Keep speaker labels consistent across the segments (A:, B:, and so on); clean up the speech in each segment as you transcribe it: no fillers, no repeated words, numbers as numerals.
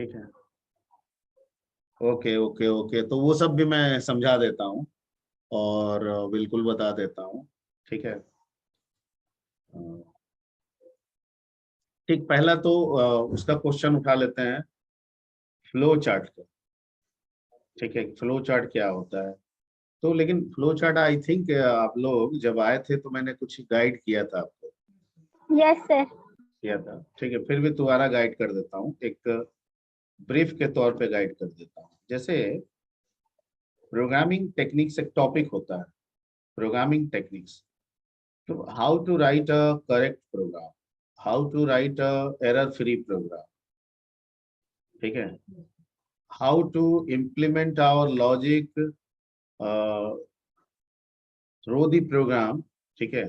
A: ठीक है, okay okay okay, तो वो सब भी मैं समझा देता हूँ और बिल्कुल बता देता हूँ। ठीक है, ठीक, पहला तो उसका क्वेश्चन उठा लेते हैं, फ्लो चार्ट का। ठीक है, फ्लो चार्ट क्या होता है? तो लेकिन फ्लो चार्ट आई थिंक आप लोग जब आए थे तो मैंने कुछ गाइड किया था आपको।
B: Yes sir.
A: किया था, ठीक है, फिर भी दोबारा गाइड कर देता हूँ, एक ब्रीफ के तौर पे गाइड कर देता हूँ। जैसे प्रोग्रामिंग टेक्निक्स एक टॉपिक होता है, प्रोग्रामिंग टेक्निक्स। तो how to write a correct program, how to write a error free program, ठीक है, how to implement our logic through the program, ठीक है,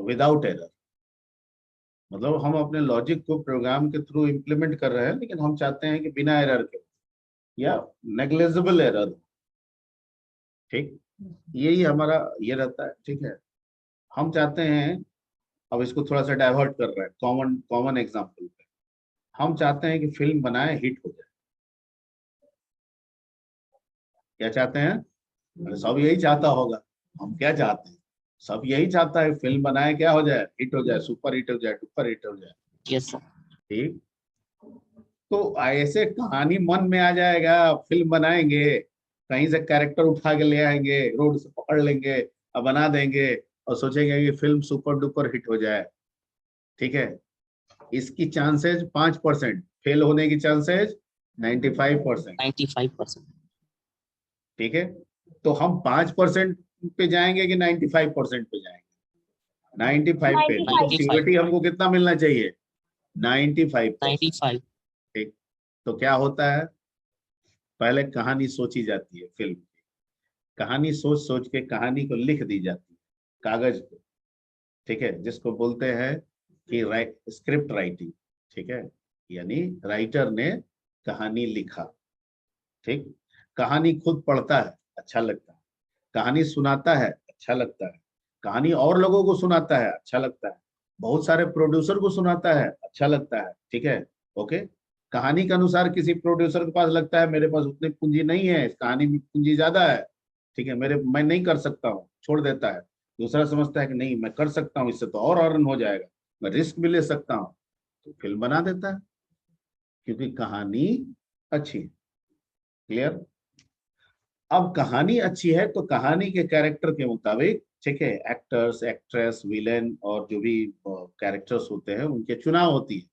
A: विदाउट एरर। मतलब हम अपने लॉजिक को प्रोग्राम के थ्रू इम्प्लीमेंट कर रहे हैं, लेकिन हम चाहते हैं कि बिना एरर के या नेग्लिजिबल एरर। ठीक, यही हमारा ये रहता है। ठीक है, हम चाहते हैं, अब इसको थोड़ा सा डाइवर्ट कर रहे हैं कॉमन कॉमन एग्जांपल पे, हम चाहते हैं कि फिल्म बनाए हिट हो जाए। क्या चाहते हैं? अरे सब यही चाहता होगा, हम क्या चाहते हैं? सब यही चाहता है फिल्म बनाए, क्या हो जाए, हिट हो जाए, सुपर हिट हो जाए, सुपर हिट हो जाए।
C: Yes sir.
A: ठीक, तो ऐसे कहानी मन में आ जाएगा, फिल्म बनाएंगे, कहीं से कैरेक्टर उठा के ले आएंगे, रोड से पकड़ लेंगे और बना देंगे और सोचेंगे कि फिल्म सुपर डुपर हिट हो जाए। ठीक है, इसकी चांसेस 5%, फेल होने की चांसेस 95%।
C: 95%।
A: ठीक है, तो हम 5% पे जाएंगे कि 95% पे जाएंगे? 95 पे। तो
B: 95।
A: सीवीटी हमको कितना मिलना चाहिए? 95%।
C: 95।
A: ठीक, तो क्या होता है, पहले कहानी सोची जाती है, फिल्म की कहानी सोच सोच के कहानी को लिख दी जाती है कागज पे। ठीक है, जिसको बोलते हैं कि स्क्रिप्ट राइटिंग। ठीक है, यानी राइटर ने कहानी लिखा। ठीक, कहानी खुद पढ़ता है, अच्छा लगता है, कहानी सुनाता है, अच्छा लगता है, कहानी और लोगों को सुनाता है, अच्छा लगता है, बहुत सारे प्रोड्यूसर को सुनाता है, अच्छा लगता है। ठीक है, ओके, कहानी के अनुसार किसी प्रोड्यूसर के पास लगता है मेरे पास उतनी पूंजी नहीं है, इस कहानी में पूंजी ज्यादा है, ठीक है, मैं नहीं कर सकता हूँ, छोड़ देता है। दूसरा समझता है कि नहीं मैं कर सकता हूँ, इससे तो और अर्न हो जाएगा, मैं रिस्क भी ले सकता हूँ, तो फिल्म बना देता है, क्योंकि कहानी अच्छी है। क्लियर? अब कहानी अच्छी है तो कहानी के कैरेक्टर के मुताबिक, ठीक है, एक्टर्स, एक्ट्रेस, विलेन और जो भी कैरेक्टर्स होते हैं उनके चुनाव होती है।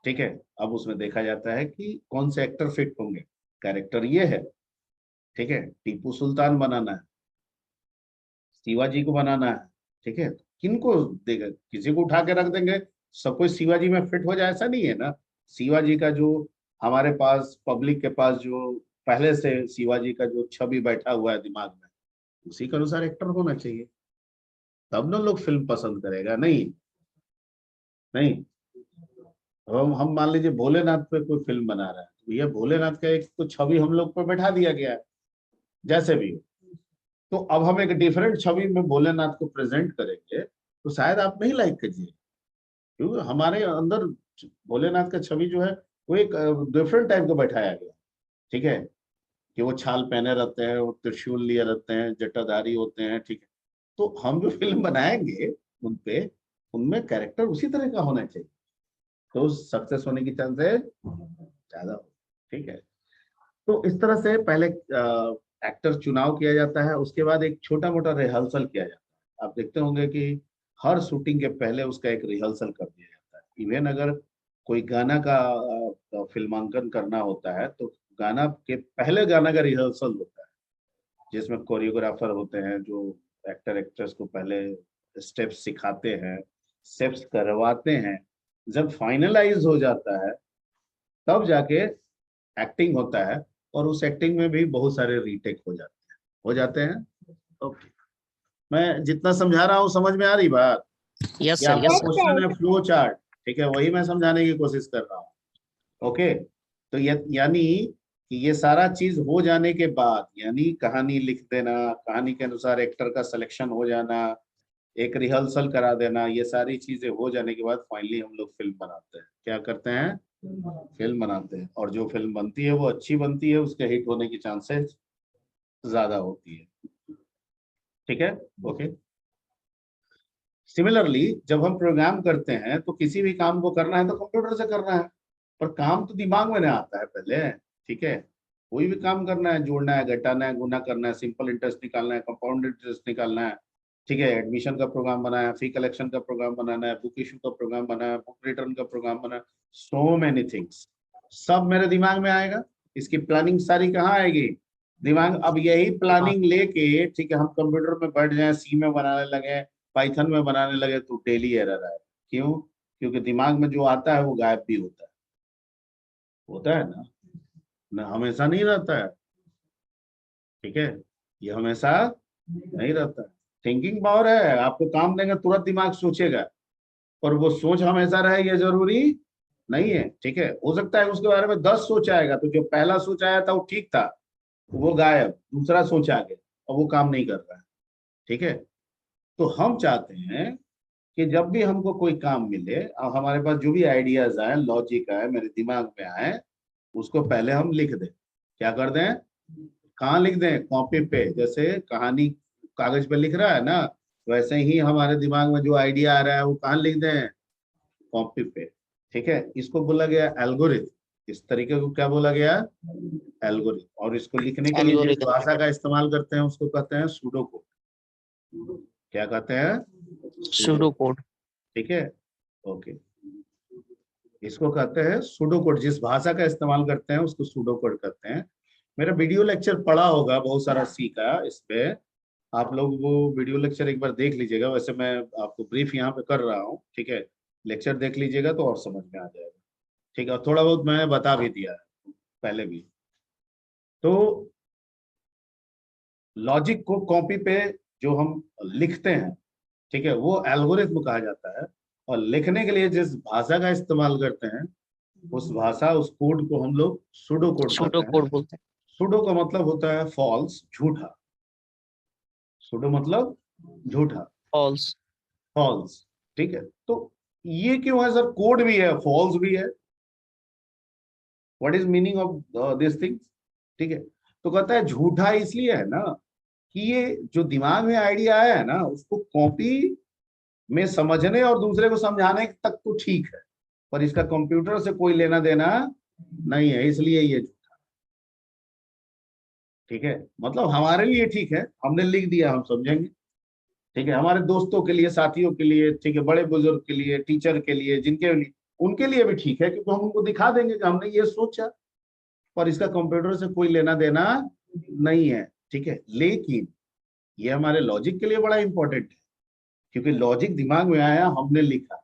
A: ठीक है, अब उसमें देखा जाता है कि कौन से एक्टर फिट होंगे। कैरेक्टर ये है, ठीक है, टीपू सुल्तान बनाना है, शिवाजी को बनाना है, ठीक है, किनको देगा? किसी को उठा के रख देंगे, सब कोई शिवाजी में फिट हो जाए, ऐसा नहीं है ना। शिवाजी का जो हमारे पास पब्लिक के पास जो पहले से शिवाजी का जो छवि बैठा हुआ है दिमाग में, उसी के अनुसार एक्टर होना चाहिए, तब ना लोग फिल्म पसंद करेगा। नहीं नहीं, हम मान लीजिए भोलेनाथ पे कोई फिल्म बना रहा है, तो ये भोलेनाथ का एक तो छवि हम लोग पे बैठा दिया गया है, जैसे भी हो। तो अब हम एक डिफरेंट छवि में भोलेनाथ को प्रेजेंट करेंगे तो शायद आप नहीं लाइक करिए, क्योंकि हमारे अंदर भोलेनाथ का छवि जो है वो एक डिफरेंट टाइप का बैठाया गया। ठीक है, कि वो छाल पहने रहते हैं, वो त्रिशूल लिए रहते हैं, जटाधारी होते हैं। ठीक है, तो हम जो फिल्म बनाएंगे उनपे, उनमें कैरेक्टर उसी तरह का होना चाहिए, तो सक्सेस होने की चांसेस ज्यादा हो। ठीक है, तो इस तरह से पहले एक्टर चुनाव किया जाता है, उसके बाद एक छोटा मोटा रिहर्सल किया जाता है। आप देखते होंगे कि हर शूटिंग के पहले उसका एक रिहर्सल कर दिया जाता है। इवन अगर कोई गाना का फिल्मांकन करना होता है तो गाना के पहले गाना का रिहर्सल होता है, जिसमें कोरियोग्राफर होते हैं जो एक्टर एक्ट्रेस को पहले स्टेप्स सिखाते हैं, स्टेप्स करवाते हैं। जब फाइनलाइज हो जाता है तब जाके एक्टिंग होता है, और उस एक्टिंग में भी बहुत सारे रीटेक हो जाते हैं। ओके, मैं जितना समझा रहा हूँ समझ में आ रही बात?
C: यस
A: ये
C: सर।
A: आपका
C: यस सर।
A: क्वेश्चन है फ्लो चार्ट, ठीक है, वही मैं समझाने की कोशिश कर रहा हूँ। ओके, तो यानी कि ये सारा चीज हो जाने के बाद, यानी कहानी लिख देना, कहानी के अनुसार एक्टर का सिलेक्शन हो जाना, एक रिहर्सल करा देना, ये सारी चीजें हो जाने के बाद फाइनली हम लोग फिल्म बनाते हैं। क्या करते हैं? फिल्म बनाते हैं, और जो फिल्म बनती है वो अच्छी बनती है, उसके हिट होने की चांसेस ज्यादा होती है। ठीक है, ओके। सिमिलरली जब हम प्रोग्राम करते हैं तो किसी भी काम को करना है तो कंप्यूटर से करना है, पर काम तो दिमाग में ना आता है पहले। ठीक है, कोई भी काम करना है, जोड़ना है, घटाना है, गुना करना है, सिंपल इंटरेस्ट निकालना है, कंपाउंड इंटरेस्ट निकालना है, ठीक है, एडमिशन का प्रोग्राम बनाना है, फी कलेक्शन का प्रोग्राम बनाना है, बुक इशू का प्रोग्राम बनाना है, बुक रिटर्न का प्रोग्राम बनाना है, सो मेनी थिंग्स, सब मेरे दिमाग में आएगा। इसकी प्लानिंग सारी कहाँ आएगी? दिमाग। अब यही
B: दिमाग।
A: प्लानिंग लेके, ठीक है, हम कंप्यूटर में बैठ जाए, सी में बनाने लगे, पाइथन में बनाने लगे, तो डेली एरर आए। क्यों? क्योंकि दिमाग में जो आता है वो गायब भी होता है ना, हमेशा नहीं रहता है। ठीक है, ये हमेशा नहीं रहता है। थिंकिंग पावर है, आपको काम देंगे तुरंत दिमाग सोचेगा, पर वो सोच हमेशा रहे ये जरूरी नहीं है। ठीक है, हो सकता है उसके बारे में 10 सोच आएगा, तो जो पहला सोच आया था वो ठीक था, वो गायब, दूसरा सोच आ गया और वो काम नहीं कर रहा है। ठीक है, तो हम चाहते हैं कि जब भी हमको कोई काम मिले और हमारे पास जो भी आइडियाज आए, लॉजिक आए, मेरे दिमाग में आए, उसको पहले हम लिख दें। क्या कर दें? कहाँ लिख दें? कॉपी पे। जैसे कहानी कागज पे लिख रहा है ना, वैसे ही हमारे दिमाग में जो आइडिया आ रहा है वो कहाँ लिख दें? कॉपी पे। ठीक है, इसको बोला गया एल्गोरिथम। इस तरीके को क्या बोला गया? एल्गोरिथम। और इसको लिखने के लिए जिस
B: एल्गोरिदम।
A: भाषा का इस्तेमाल करते हैं उसको कहते हैं सूडोकोड। क्या कहते हैं?
B: Pseudo
A: pseudocode.
B: कोड।
A: ठीक है, ओके। इसको कहते हैं सूडोकोड, जिस भाषा का इस्तेमाल करते हैं उसको सूडोकोड कहते हैं। मेरा वीडियो लेक्चर पढ़ा होगा, बहुत सारा सीखा इस पे। आप लोग वो वीडियो लेक्चर एक बार देख लीजिएगा, वैसे मैं आपको ब्रीफ यहाँ पे कर रहा हूँ। ठीक है, लेक्चर देख लीजिएगा तो और समझ में आ जाएगा। ठीक है, और थोड़ा बहुत मैंने बता भी दिया है पहले भी। तो लॉजिक को कॉपी पे जो हम लिखते हैं, ठीक है, वो एल्गोरिथम कहा जाता है। और लिखने के लिए जिस भाषा का इस्तेमाल करते हैं, उस भाषा, उस कोड को हम लोग सुडो कोड
B: सूडो
A: कहते हैं।
B: कोड बोलते
A: सुडो का मतलब होता है फॉल्स, झूठा। सुडो मतलब झूठा,
B: हैं। फॉल्स।
A: फॉल्स। ठीक है, तो ये क्यों है सर? कोड भी है, फॉल्स भी है, what is meaning of this things? ठीक है, तो कहता है झूठा इसलिए है ना कि ये जो दिमाग में आइडिया आया है ना, उसको कॉपी में समझने और दूसरे को समझाने तक तो ठीक है, पर इसका कंप्यूटर से कोई लेना देना नहीं है, इसलिए ये झूठा। ठीक है, मतलब हमारे लिए ठीक है, हमने लिख दिया, हम समझेंगे। ठीक है, हमारे दोस्तों के लिए, साथियों के लिए, ठीक है, बड़े बुजुर्ग के लिए, टीचर के लिए, जिनके लिए, उनके लिए भी ठीक है, क्योंकि हम उनको दिखा देंगे कि हमने ये सोचा, पर इसका कंप्यूटर से कोई लेना देना नहीं है। ठीक है, लेकिन ये हमारे लॉजिक के लिए बड़ा इंपॉर्टेंट है, क्योंकि लॉजिक दिमाग में आया, हमने लिखा।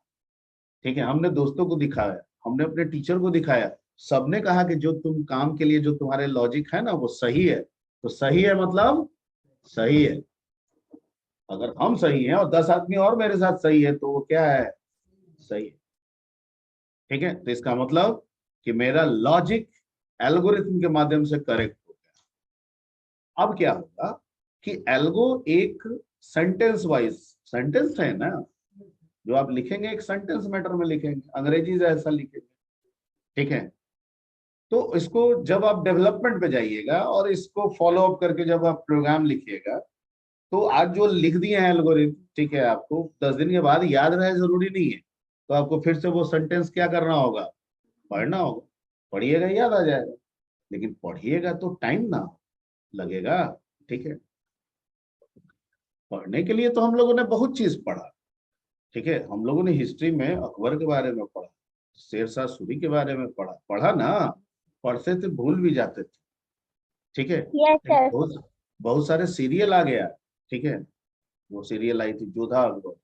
A: ठीक है, हमने दोस्तों को दिखाया, हमने अपने टीचर को दिखाया, सबने कहा कि जो तुम काम के लिए जो तुम्हारे लॉजिक है ना वो सही है, तो सही है मतलब सही है। अगर हम सही हैं और 10 आदमी और मेरे साथ सही है, तो वो क्या है? सही है। ठीक है, तो इसका मतलब कि मेरा लॉजिक एल्गोरिथम के माध्यम से करेक्ट हो गया। अब क्या होगा कि एल्गो एक सेंटेंस वाइज, सेंटेंस है ना, जो आप लिखेंगे एक सेंटेंस मैटर में लिखेंगे, अंग्रेजी से ऐसा लिखेंगे। ठीक है, तो इसको जब आप डेवलपमेंट पे जाइएगा और इसको फॉलो अप करके जब आप प्रोग्राम लिखिएगा, तो आज जो लिख दिए हैं एल्गोरिथम, ठीक है, आपको 10 दिन के बाद याद रहे जरूरी नहीं है, तो आपको फिर से वो सेंटेंस क्या करना होगा? पढ़ना होगा। पढ़िएगा, याद आ जाएगा। लेकिन पढ़िएगा तो टाइम ना लगेगा। ठीक है, पढ़ने के लिए तो हम लोगों ने बहुत चीज पढ़ा। ठीक है, हम लोगों ने हिस्ट्री में अकबर के बारे में पढ़ा, शेरशाह सूरी के बारे में पढ़ा, पढ़ा ना। पढ़ते थे, भूल भी जाते थे। ठीक है,
C: यस
A: लेकिन
C: सर।
A: बहुत बहुत सारे सीरियल आ गया। ठीक है, वो सीरियल आई थी जोधा अकबर,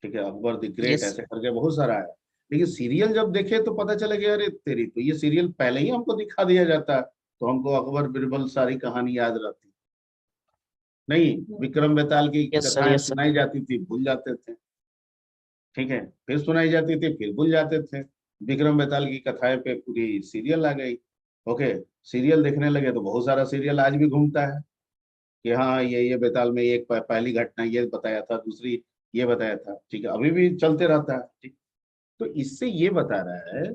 A: ठीक है, अकबर द ग्रेट,
B: यस।
A: ऐसे करके बहुत सारा आया। लेकिन सीरियल जब देखे तो पता चला कि अरे तेरी, तो ये सीरियल पहले ही हमको दिखा दिया जाता है, तो हमको अकबर बिरबल सारी कहानी याद रहती नहीं। विक्रम बेताल की
B: यस सर।
A: कथाएं
B: यस सर।
A: सुनाई जाती थी, भूल जाते थे। ठीक है, फिर सुनाई जाती थी, फिर भूल जाते थे। विक्रम बेताल की कथाएं पे पूरी सीरियल आ गई। ओके, सीरियल देखने लगे तो बहुत सारा सीरियल आज भी घूमता है कि हाँ ये बेताल में एक पहली घटना ये बताया था, दूसरी ये बताया था। ठीक है, अभी भी चलते रहता है। ठीक, तो इससे ये बता रहा है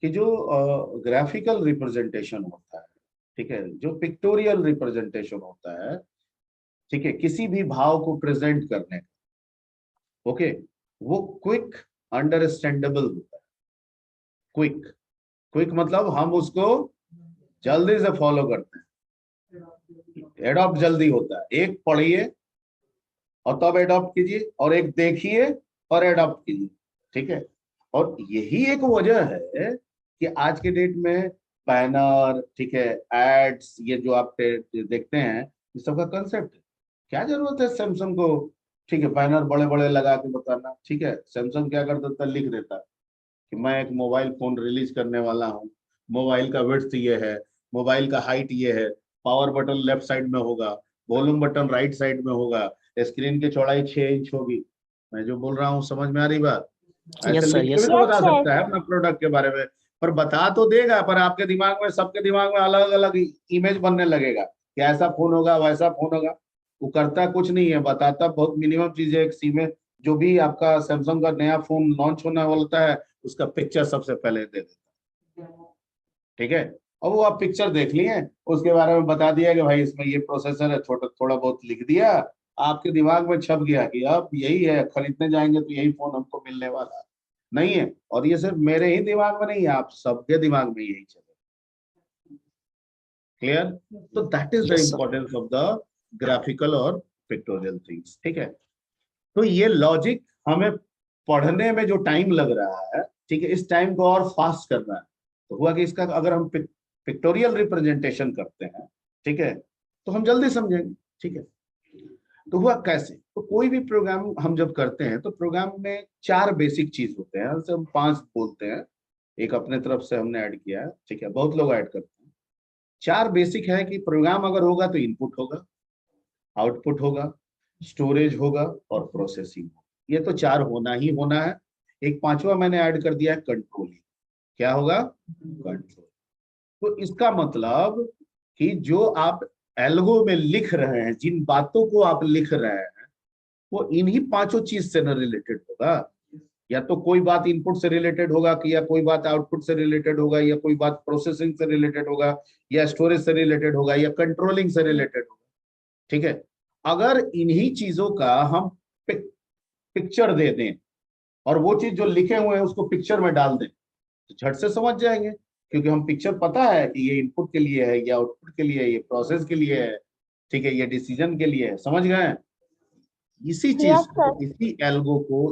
A: कि जो ग्राफिकल रिप्रेजेंटेशन होता है, ठीक है, जो पिक्टोरियल रिप्रेजेंटेशन होता है, ठीक है, किसी भी भाव को प्रेजेंट करने का, ओके, वो क्विक अंडरस्टैंडेबल होता है। क्विक, क्विक मतलब हम उसको जल्दी से फॉलो करते हैं, एडॉप्ट जल्दी होता है। एक पढ़िए और तब एडॉप्ट कीजिए, और एक देखिए और एडॉप्ट कीजिए, ठीक है। और यही एक वजह है कि आज के डेट में बैनर, ठीक है, एड्स, ये जो आप देखते हैं, इस सब का कंसेप्ट है। क्या जरूरत है सैमसंग को, ठीक है, बैनर बड़े बड़े लगा के बताना, ठीक है। सैमसंग क्या कर देता, लिख देता कि मैं एक मोबाइल फोन रिलीज करने वाला हूँ, मोबाइल का विड्थ ये है, मोबाइल का हाइट ये है, पावर बटन लेफ्ट साइड में होगा, वॉल्यूम बटन राइट साइड में होगा, स्क्रीन की चौड़ाई 6 इंच होगी। मैं जो बोल रहा हूँ समझ में आ रही बात? ऐसे
B: यस सर,
A: लिख के
B: यस
A: भी
B: सर।
A: तो बता सकता है अपना प्रोडक्ट के बारे में, पर बता तो देगा, पर आपके दिमाग में, सबके दिमाग में अलग अलग इमेज बनने लगेगा कि ऐसा फोन होगा, वैसा फोन होगा। वो करता कुछ नहीं है, बताता बहुत मिनिमम चीजें। एक सी में जो भी आपका सैमसंग का नया फोन लॉन्च होने वाला है, उसका पिक्चर सबसे पहले दे देता है, ठीक है। और वो आप पिक्चर देख लिए, उसके बारे में बता दिया कि भाई इसमें ये प्रोसेसर है, छोटा थोड़ा बहुत लिख दिया, आपके दिमाग में छप गया कि अब यही है, खरीदने जाएंगे तो यही फोन हमको मिलने वाला है। नहीं है, और ये सिर्फ मेरे ही दिमाग में नहीं है, आप सबके दिमाग में यही चले। क्लियर? तो that is the
B: yes sir.
A: Importance of the graphical और पिक्टोरियल थिंग्स, ठीक है। तो ये लॉजिक हमें पढ़ने में जो टाइम लग रहा है, ठीक है, इस टाइम को और फास्ट करना है। तो हुआ कि इसका अगर हम पिक्टोरियल रिप्रेजेंटेशन करते हैं, ठीक है, तो हम जल्दी समझेंगे, ठीक है। तो हुआ कैसे? तो कोई भी प्रोग्राम हम जब करते हैं, तो प्रोग्राम में 4 बेसिक चीज होते हैं, उसे हम 5 बोलते हैं। एक अपने तरफ से हमने ऐड किया है, ठीक है, बहुत लोग ऐड करते हैं। 4 बेसिक है कि प्रोग्राम अगर होगा तो इनपुट होगा, आउटपुट होगा, स्टोरेज होगा और प्रोसेसिंग होगा। ये तो 4 होना ही होना है। एक 5वां मैंने ऐड कर दिया है, कंट्रोलिंग। क्या होगा? कंट्रोल। तो इसका मतलब कि जो आप एल्गो में लिख रहे हैं, जिन बातों को आप लिख रहे हैं, वो इन्हीं 5 चीज से न रिलेटेड होगा। या तो कोई बात इनपुट से रिलेटेड होगा, कि या कोई बात आउटपुट से रिलेटेड होगा, या कोई बात प्रोसेसिंग से रिलेटेड होगा, या स्टोरेज से रिलेटेड होगा, या कंट्रोलिंग से रिलेटेड होगा, ठीक है। अगर इन्हीं चीजों का हम पिक्चर दे दें, और वो चीज जो लिखे हुए हैं उसको पिक्चर में डाल दें, तो झट से समझ जाएंगे, क्योंकि हम पिक्चर पता है कि ये इनपुट के लिए है, ये आउटपुट के लिए है, ये प्रोसेस के लिए है, ठीक है, ये डिसीजन के लिए है। समझ गए? इसी चीज
C: यस
A: को,
C: सर।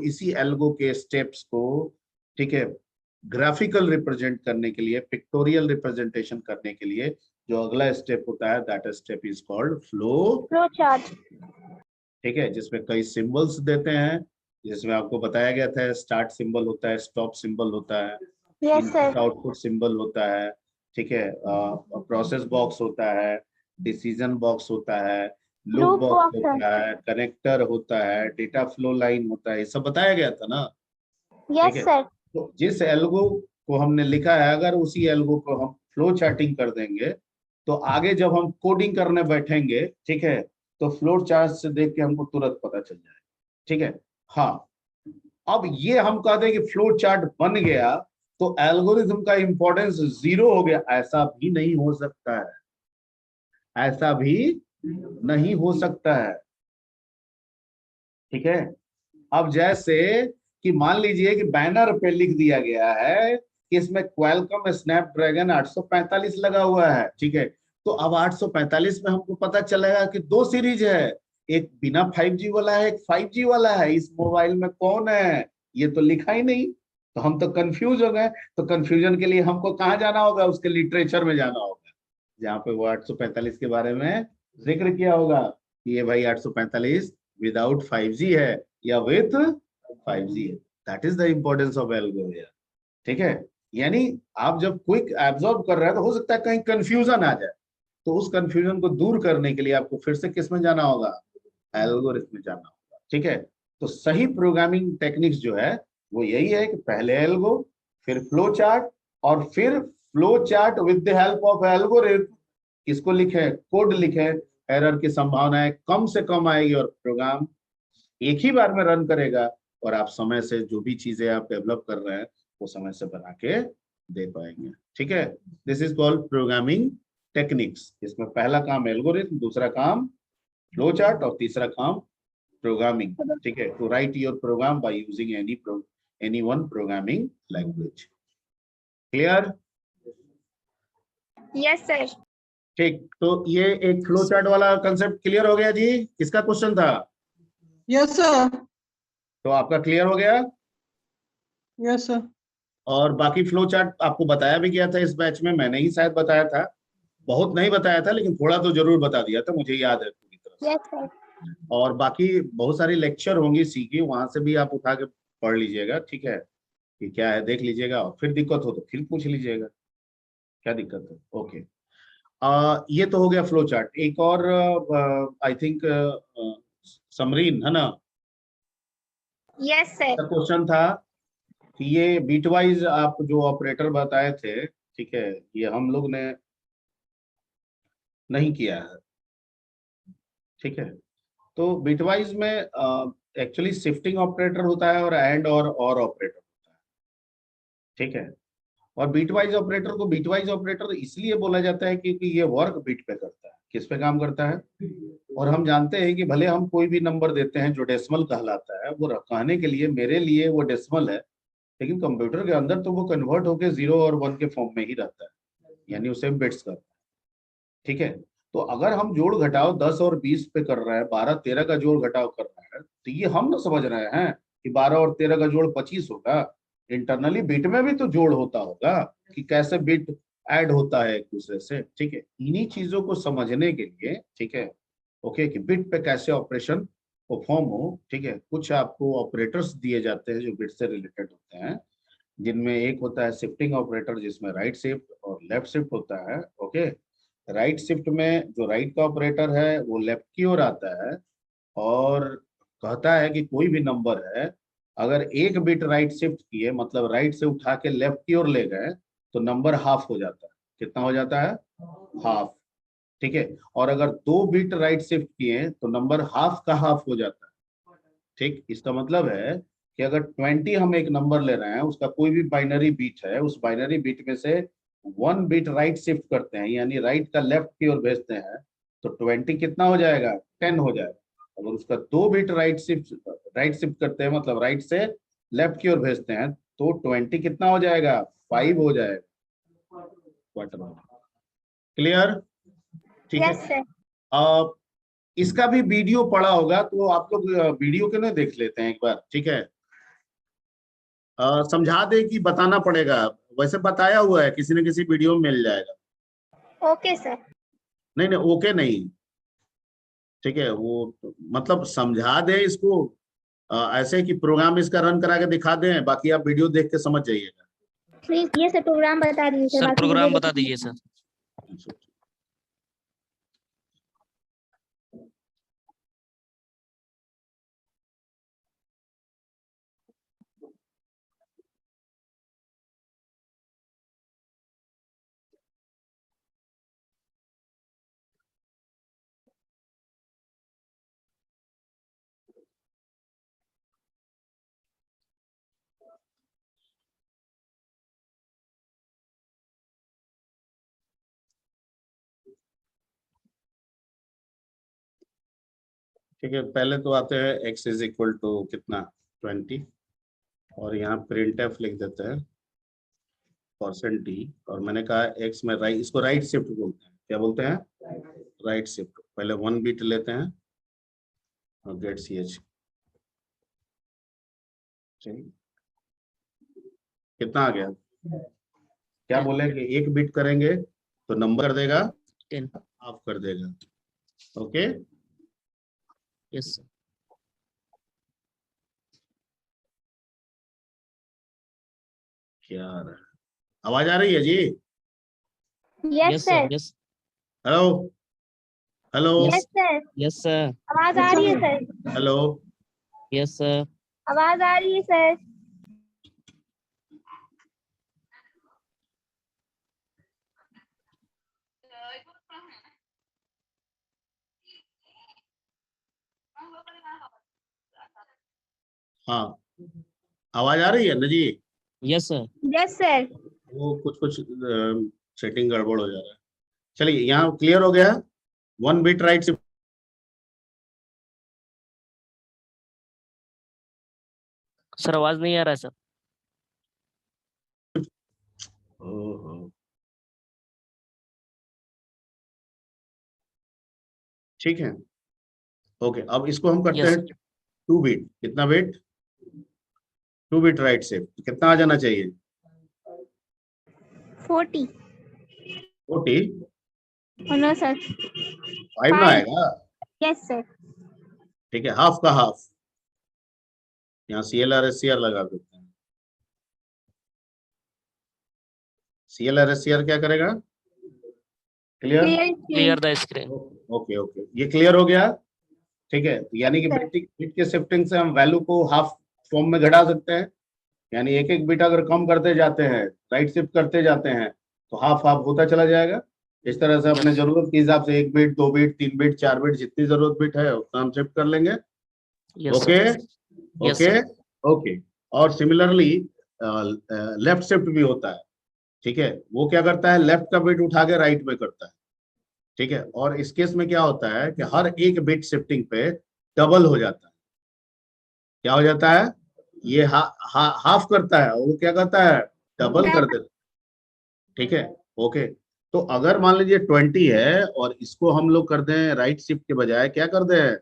A: इसी एल्गो के स्टेप्स को, ठीक है, ग्राफिकल रिप्रेजेंट करने के लिए, पिक्टोरियल रिप्रेजेंटेशन करने के लिए जो अगला स्टेप होता है, that step is called flow,
C: flow chart.
A: ठीक है, जिसमें कई सिंबल्स देते हैं। जिसमें आपको बताया गया था, स्टार्ट सिंबल होता है, स्टॉप सिंबल होता है,
C: yes
A: input
C: sir.
A: Output symbol होता है, ठीक है, प्रोसेस बॉक्स होता है, डिसीजन बॉक्स होता है, लूप
C: लूप
A: बॉक्स
C: बॉक्स है।
A: होता है, कनेक्टर होता है, डेटा फ्लो लाइन होता है, ये सब बताया गया था ना, ठीक
C: यस
A: है।
C: सर।
A: तो जिस एल्गो को हमने लिखा है, अगर उसी एल्गो को हम फ्लो चार्टिंग कर देंगे, तो आगे जब हम कोडिंग करने बैठेंगे, ठीक है, तो फ्लो चार्ट से देख के हमको तुरंत पता चल जाएगा, ठीक है। हाँ, अब ये हम कहते हैं कि फ्लो चार्ट बन गया तो एल्गोरिथम का इंपॉर्टेंस 0 हो गया, ऐसा भी नहीं हो सकता है, ऐसा भी नहीं हो सकता है, ठीक है। अब जैसे कि मान लीजिए कि बैनर पे लिख दिया गया है कि इसमें क्वालकॉम स्नैपड्रैगन 845 लगा हुआ है, ठीक है। तो अब 845 में हमको पता चलेगा कि 2 सीरीज है, एक बिना 5G वाला है, एक 5G वाला है। इस मोबाइल में कौन है, ये तो लिखा ही नहीं, तो हम तो कंफ्यूज हो गए। तो कंफ्यूजन के लिए हमको कहाँ जाना होगा? उसके लिटरेचर में जाना होगा, जहाँ पे वो 845 के बारे में जिक्र किया होगा कि ये भाई 845 विदाउट 5G है या विथ 5G है। That is the importance of algo here, ठीक है। यानी आप जब क्विक एब्जॉर्ब कर रहे हैं, तो हो सकता है कहीं कंफ्यूजन आ जाए, तो उस कंफ्यूजन को दूर करने के लिए आपको फिर से किस में जाना होगा? एल्गोरिथम में जाना होगा, ठीक है। तो सही प्रोग्रामिंग टेक्निक्स जो है वो यही है कि पहले एल्गो, फिर फ्लो चार्ट, और फिर flow chart with the help of algorithm किसको लिखे? कोड लिखे। एरर की संभावनाएं कम से कम आएगी, और प्रोग्राम एक ही बार में रन करेगा, और आप समय से जो भी चीजें आप डेवलप कर रहे हैं वो समय से बना के दे पाएंगे। ठीक है, this is called programming techniques. इसमें पहला काम एल्गोरिथम, दूसरा काम फ्लो चार्ट और तीसरा काम प्रोग्रामिंग। ठीक है, to write your program by using any one programming language. Clear?
B: Yes sir.
A: ठीक, तो ये एक फ्लो चार्ट वाला कंसेप्ट क्लियर हो गया जी। किसका क्वेश्चन था?
C: Yes sir.
A: तो आपका क्लियर हो गया।
C: Yes sir.
A: और बाकी फ्लो चार्ट आपको बताया भी गया था इस बैच में, मैंने ही शायद बताया था, बहुत नहीं बताया था लेकिन थोड़ा तो जरूर बता दिया था, मुझे याद है पूरी तरह से।
B: Yes sir.
A: और बाकी बहुत सारी लेक्चर होंगी सी की, वहां से भी आप उठा के पढ़ लीजिएगा। ठीक है, कि क्या है देख लीजिएगा, और फिर दिक्कत हो तो फिर पूछ लीजिएगा क्या दिक्कत है। ओके, ये तो हो गया फ्लो चार्ट। एक और आई थिंक समरीन है ना,
B: यस सर।
A: क्वेश्चन था कि ये बीटवाइज आप जो ऑपरेटर बताए थे, ठीक है, ये हम लोग ने नहीं किया है। ठीक है, तो बिटवाइज में एक्चुअली शिफ्टिंग ऑपरेटर होता है और एंड और ऑपरेटर होता है। ठीक है, और बिटवाइज ऑपरेटर को बिटवाइज ऑपरेटर इसलिए बोला जाता है क्योंकि ये वर्क बिट पे करता है। किस पे काम करता है? और हम जानते हैं कि भले हम कोई भी नंबर देते हैं जो डेसिमल कहलाता है, वो कहने के लिए मेरे लिए वो डेसिमल है, लेकिन कंप्यूटर के अंदर तो वो कन्वर्ट होकर 0 और 1 के फॉर्म में ही रहता है, यानी उसे बिट्स करता है। ठीक है, तो अगर हम जोड़ घटाव 10 और 20 पे कर रहे हैं, 12 13 का जोड़ घटाव कर रहे हैं, तो ये हम ना समझ रहे हैं कि 12 और 13 का जोड़ 25 होगा। इंटरनली बिट में भी तो जोड़ होता होगा कि कैसे बिट ऐड होता है एक दूसरे से। ठीक है, इन्हीं चीजों को समझने के लिए, ठीक है, ओके, कि बिट पे कैसे ऑपरेशन परफॉर्म हो। ठीक है, कुछ आपको ऑपरेटर्स दिए जाते हैं जो बिट से रिलेटेड होते हैं, जिनमें एक होता है शिफ्टिंग ऑपरेटर जिसमें राइट शिफ्ट और लेफ्ट शिफ्ट होता है। ओके, राइट शिफ्ट में जो राइट का ऑपरेटर है वो लेफ्ट की ओर आता है और कहता है कि कोई भी नंबर है, अगर एक बिट राइट शिफ्ट किए, मतलब राइट से उठा के लेफ्ट की ओर ले गए, तो नंबर हाफ हो जाता है। कितना हो जाता है? हाफ। ठीक है, और अगर 2 बिट राइट शिफ्ट किए तो नंबर हाफ का हाफ हो जाता है। ठीक, इसका मतलब है कि अगर 20 हम एक नंबर ले रहे हैं, उसका कोई भी बाइनरी बिट है, उस बाइनरी बिट में से 1 बिट राइट शिफ्ट करते हैं, यानी राइट का लेफ्ट की ओर भेजते हैं, तो 20 कितना हो जाएगा? 10 हो जाएगा। अगर उसका 2 बिट राइट शिफ्ट करते हैं, मतलब राइट से लेफ्ट की ओर भेजते हैं, तो 20 कितना हो जाएगा? 5 हो जाएगा। क्लियर? ठीक है।
B: Yes sir.
A: इसका भी वीडियो पड़ा होगा, तो आप लोग वीडियो के ना देख लेते हैं एक बार। ठीक है, समझा दे कि बताना पड़ेगा? वैसे बताया हुआ है, किसी न किसी वीडियो में मिल जाएगा।
B: Okay sir.
A: नहीं नहीं, ओके नहीं, ठीक है, वो मतलब समझा दे इसको, ऐसे कि प्रोग्राम इसका रन करा के दिखा दें, बाकी आप वीडियो देख के समझ जाइएगा।
B: प्लीज ये सर प्रोग्राम बता दीजिए सर,
D: सर
B: बाकी
D: प्रोग्राम
B: वीडियो
D: बता
B: देखने-
D: दीजिए सर।
A: ठीक है, पहले तो आते हैं x इज इक्वल टू कितना? 20, और यहाँ प्रिंट एफ लिख देते हैं %d, और मैंने कहा x में राइट, इसको राइट शिफ्ट बोलते हैं। क्या बोलते हैं? Right shift. पहले 1 बिट लेते हैं और गेट ch। कितना आ गया? क्या बोले कि 1 बिट करेंगे तो नंबर देगा
D: 10।
A: हाफ कर देगा। Okay,
D: yes sir.
A: क्या आ रहा है? आवाज आ रही है जी?
B: Yes
D: yes
B: sir.
D: Sir. Yes.
A: Hello hello
B: yes sir.
D: Yes sir.
B: आवाज आ रही है सर।
A: हेलो।
D: Yes sir.
B: आवाज आ रही है सर।
A: हाँ, आवाज आ रही है ना जी?
D: Yes sir.
B: Yes sir.
A: वो कुछ सेटिंग गड़बड़ हो जा रहा है। चलिए यहाँ क्लियर हो गया। 1 बिट राइट शिफ्ट।
D: सर आवाज नहीं आ रहा है सर।
A: ओहो, ठीक है, ओके। अब इसको हम करते
D: यस
A: हैं 2 बिट। कितना बिट? 2 bit right shift. कितना आ जाना चाहिए?
B: 40
A: 40।
B: नो सर
A: 5 ना
B: 5
A: आएगा।
B: यस सर
A: ठीक है, हाफ का हाफ। यहाँ CLR/SCR लगा देते हैं। CLR/SCR क्या करेगा? Clear?
B: Clear
D: clear the screen.
A: Okay okay, ये क्लियर हो गया। ठीक है, यानी कि
B: सर
A: बिट के शिफ्टिंग से हम वैल्यू को हाफ फॉर्म में घटा सकते हैं। यानी एक एक बिट अगर कम करते जाते हैं, राइट शिफ्ट करते जाते हैं, तो हाफ हाफ होता चला जाएगा। इस तरह से अपने
D: यस
A: जरूरत के हिसाब से 1 बिट, 2 बिट, 3 बिट, 4 बिट, जितनी जरूरत बिट है उतना हम शिफ्ट कर लेंगे।
D: Yes
A: okay
D: sir yes
A: okay
D: sir
A: okay. और सिमिलरली लेफ्ट शिफ्ट भी होता है। ठीक है, वो क्या करता है? लेफ्ट का बिट उठा के राइट में करता है। ठीक है, और इस केस में क्या होता है कि हर एक बिट शिफ्टिंग पे डबल हो जाता है। क्या हो जाता है? ये हाफ करता है और वो क्या करता है? डबल कर देता है। ठीक है, ओके। तो अगर मान लीजिए 20 है और इसको हम लोग कर दें राइट शिफ्ट के बजाय क्या कर दें?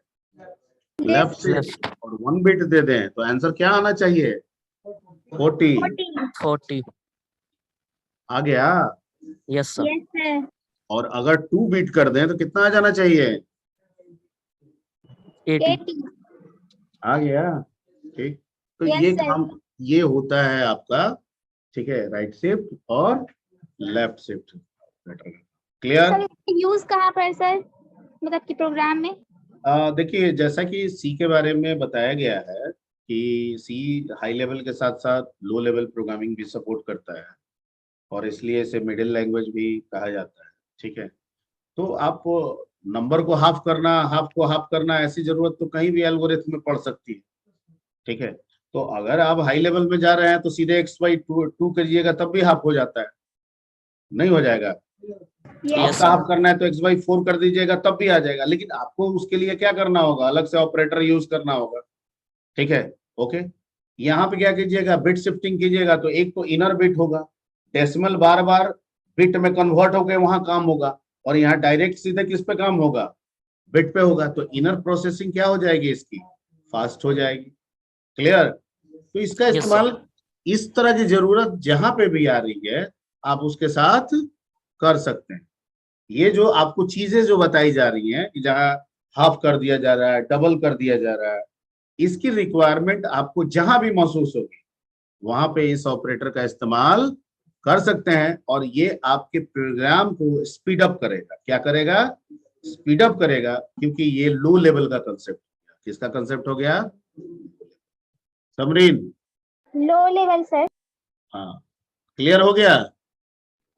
A: लेफ्ट शिफ्ट,
D: लेफ्ट
A: और 1 बिट दे दें, तो आंसर क्या आना चाहिए? 40।
D: 40।
A: आ गया।
D: यस सर
B: यस सर
A: और अगर 2 बिट कर दें तो कितना आ जाना चाहिए?
D: 80।
B: 80
A: आ गया। ठीक, तो
B: यस
A: ये
B: सर
A: काम, ये होता है आपका। ठीक है, राइट शिफ्ट और left shift. Clear?
B: Sir use कहाँ पर सर मतलब कि प्रोग्राम में
A: देखिए, जैसा कि सी के बारे में बताया गया है कि सी हाई लेवल के साथ साथ लो लेवल प्रोग्रामिंग भी सपोर्ट करता है, और इसलिए इसे मिडिल लैंग्वेज भी कहा जाता है। ठीक है, तो आप नंबर को हाफ करना, हाफ को हाफ करना, ऐसी जरूरत तो कहीं भी एल्गोरिथम में पड़ सकती है। ठीक है, तो अगर आप हाई लेवल में जा रहे हैं तो सीधे x/2 करिएगा तब भी हाफ हो जाता है, नहीं हो जाएगा।
B: यस
A: हाफ
D: यस
A: का
D: सर
A: हाफ करना है तो x/4 कर दीजिएगा तब भी आ जाएगा, लेकिन आपको उसके लिए क्या करना होगा? अलग से ऑपरेटर यूज करना होगा। ठीक है, ओके। यहाँ पे क्या कीजिएगा? बिट शिफ्टिंग कीजिएगा तो एक तो इनर बिट होगा, डेसिमल बार बार बिट में कन्वर्ट होकर वहां काम होगा, और यहाँ डायरेक्ट सीधे किस पे काम होगा? बिट पे होगा। तो इनर प्रोसेसिंग क्या हो जाएगी इसकी? फास्ट हो जाएगी। क्लियर? तो इसका
D: यस सर
A: इस्तेमाल इस तरह की जरूरत जहां पे भी आ रही है आप उसके साथ कर सकते हैं। ये जो आपको चीजें जो बताई जा रही हैं कि जहां हाफ कर दिया जा रहा है, डबल कर दिया जा रहा है, इसकी रिक्वायरमेंट आपको जहां भी महसूस होगी वहां पे इस ऑपरेटर का इस्तेमाल कर सकते हैं, और ये आपके प्रोग्राम को स्पीड अप करेगा। क्या करेगा? स्पीड अप करेगा, क्योंकि ये लो लेवल का कंसेप्ट हो गया। किसका कंसेप्ट हो गया? समरीन?
B: लो लेवल सर
A: हाँ, क्लियर हो गया।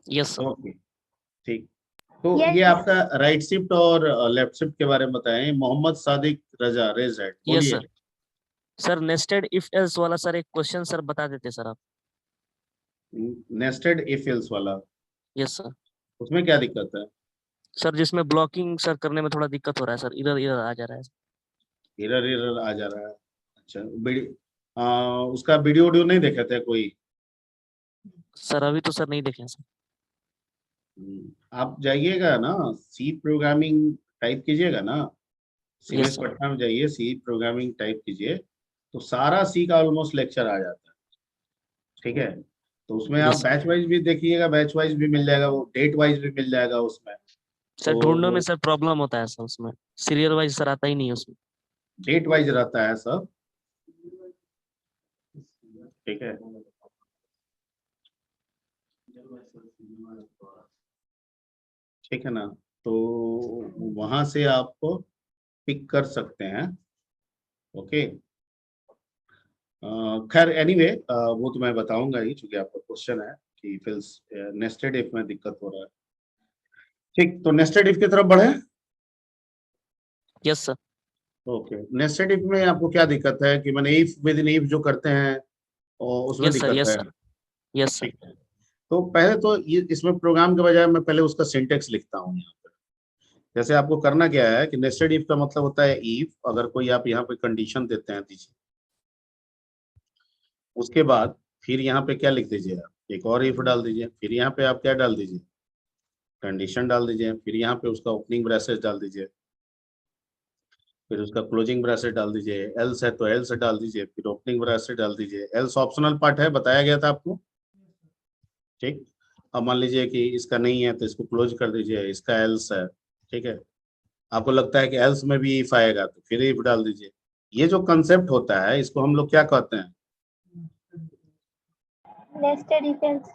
D: यस सर
A: ओके, ठीक। तो ये
B: यस
A: आपका राइट शिफ्ट और लेफ्ट शिफ्ट के बारे में बताएं। मोहम्मद सादिक रजा, रेज हैंड,
D: यस
A: बोलिए।
D: Sir sir nested if else वाला सर एक क्वेश्चन सर बता देते सर आप।
A: नेस्टेड इफ एल्स वाला,
D: यस सर
A: उसमें क्या दिक्कत है?
D: सर जिसमें ब्लॉकिंग सर करने में थोड़ा दिक्कत हो रहा है सर, इधर इधर आ जा रहा है।
A: एरर एरर आ जा रहा है। अच्छा, उसका वीडियो वीडियो नहीं देखे थे कोई?
D: सर अभी तो सर नहीं देखे हैं सर।
A: आप जाइएगा ना, सी प्रोग्रामिंग टाइप कीजिएगा ना,
D: यस
A: सीमेश
D: सर
A: पटना में जाइए, सी प्रोग्रामिंग टाइप कीजिए, तो सारा सी का ऑलमोस्ट लेक्चर आ जाता है। ठीक है, तो उसमें आप
D: यस सर
A: बैच वाइज भी देखिएगा, बैच वाइज भी मिल जाएगा, वो डेट वाइज भी मिल जाएगा उसमें।
D: सर ढूंढने में
A: तो
D: सर प्रॉब्लम होता है सर, उसमें सीरियल वाइज सर आता ही नहीं है उसमें।
A: डेट वाइज रहता है सब। ठीक है, ठीक है ना, तो वहां से आप पिक कर सकते हैं। ओके, खैर एनीवे, वो तो मैं बताऊंगा ही, चूंकि आपका क्वेश्चन है कि फिर नेस्टेड इफ में दिक्कत हो रहा है। ठीक, तो नेस्टेड इफ की तरफ बढ़े।
D: Yes sir
A: okay, nested if में आपको क्या दिक्कत है कि मैंने इफ विद इन इफ जो करते हैं और उसमें
D: यस सर
A: दिक्कत
D: यस
A: है?
D: सर यस सर
A: ठीक है, तो पहले तो ये इसमें प्रोग्राम के बजाय मैं पहले उसका सिंटेक्स लिखता हूँ यहाँ पर। जैसे आपको करना क्या है कि नेस्टेड इफ का मतलब होता है इफ, अगर कोई आप यहाँ पे कंडीशन देते हैं दीजिए, उसके बाद फिर यहाँ पे क्या लिख दीजिए आप, एक और इफ डाल दीजिए, फिर यहाँ पे आप क्या डाल दीजिए, कंडीशन डाल दीजिए, फिर यहाँ पे उसका ओपनिंग ब्रैसेट डाल दीजिए, फिर उसका क्लोजिंग ब्रैसेट डाल दीजिए, एल्स है तो एल्स डाल दीजिए, फिर ओपनिंग ब्रैसेट डाल दीजिए। एल्स ऑप्शनल पार्ट है, बताया गया था आपको, ठीक। अब मान लीजिए कि इसका नहीं है तो इसको क्लोज कर दीजिए, इसका एल्स है, ठीक है। आपको लगता है कि एल्स में भी इफ आएगा तो फिर इफ डाल दीजिए। ये जो कंसेप्ट होता है इसको हम लोग क्या कहते हैं,
B: नेस्टेड इफ एल्स।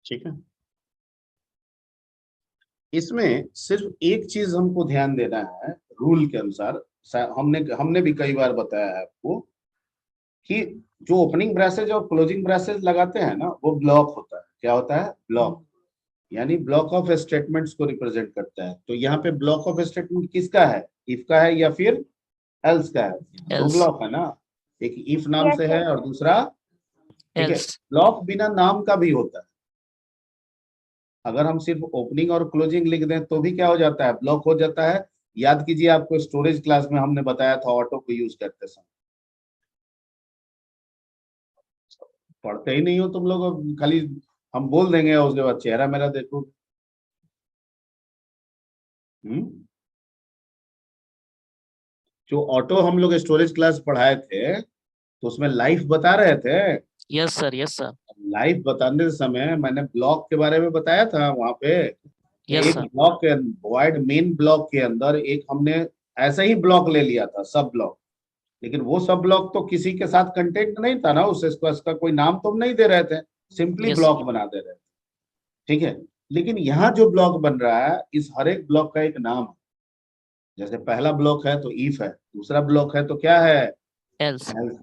A: ठीक है। इसमें सिर्फ एक चीज हमको ध्यान देना है, रूल के अनुसार हमने भी कई बार बताया है आपको कि जो ओपनिंग ब्रैसेज और क्लोजिंग ब्रैसेज लगाते हैं ना, वो ब्लॉक होता है। क्या होता है? ब्लॉक, यानी ब्लॉक ऑफ स्टेटमेंट्स को रिप्रेजेंट करता है। तो यहाँ पे ब्लॉक ऑफ स्टेटमेंट किसका है, इफ का है या फिर एल्स का है? दो
D: Else.
A: ब्लॉक है ना, एक इफ नाम
B: Yes,
A: से है
B: yes.
A: और दूसरा, ठीक है।
D: Else.
A: ब्लॉक बिना नाम का भी होता है। अगर हम सिर्फ ओपनिंग और क्लोजिंग लिख दें तो भी क्या हो जाता है, ब्लॉक हो जाता है। याद कीजिए, आपको स्टोरेज क्लास में हमने बताया था ऑटो को यूज करते समय। पढ़ते ही नहीं हो तुम लोग, खाली हम बोल देंगे और उसके बाद चेहरा मेरा देखो। जो ऑटो हम लोग स्टोरेज क्लास पढ़ाए थे तो उसमें लाइफ बता रहे थे।
D: Yes, sir. Yes, sir.
A: Life बताने समय मैंने ब्लॉक के बारे में बताया था वहां पे।
D: Yes,
A: एक
D: sir.
A: ब्लॉक के वाइड मेन ब्लॉक के अंदर एक हमने ऐसा ही ब्लॉक ले लिया था, सब ब्लॉक। लेकिन वो सब ब्लॉक तो किसी के साथ कंटेंट नहीं था ना, उसका कोई नाम तो हम नहीं दे रहे थे, सिंपली
D: Yes.
A: ब्लॉक बना दे रहे थे, ठीक है। लेकिन यहाँ जो ब्लॉक बन रहा है, इस हर एक ब्लॉक का एक नाम है। जैसे पहला ब्लॉक है तो इफ है, दूसरा ब्लॉक है तो क्या है,
D: Else.
A: else,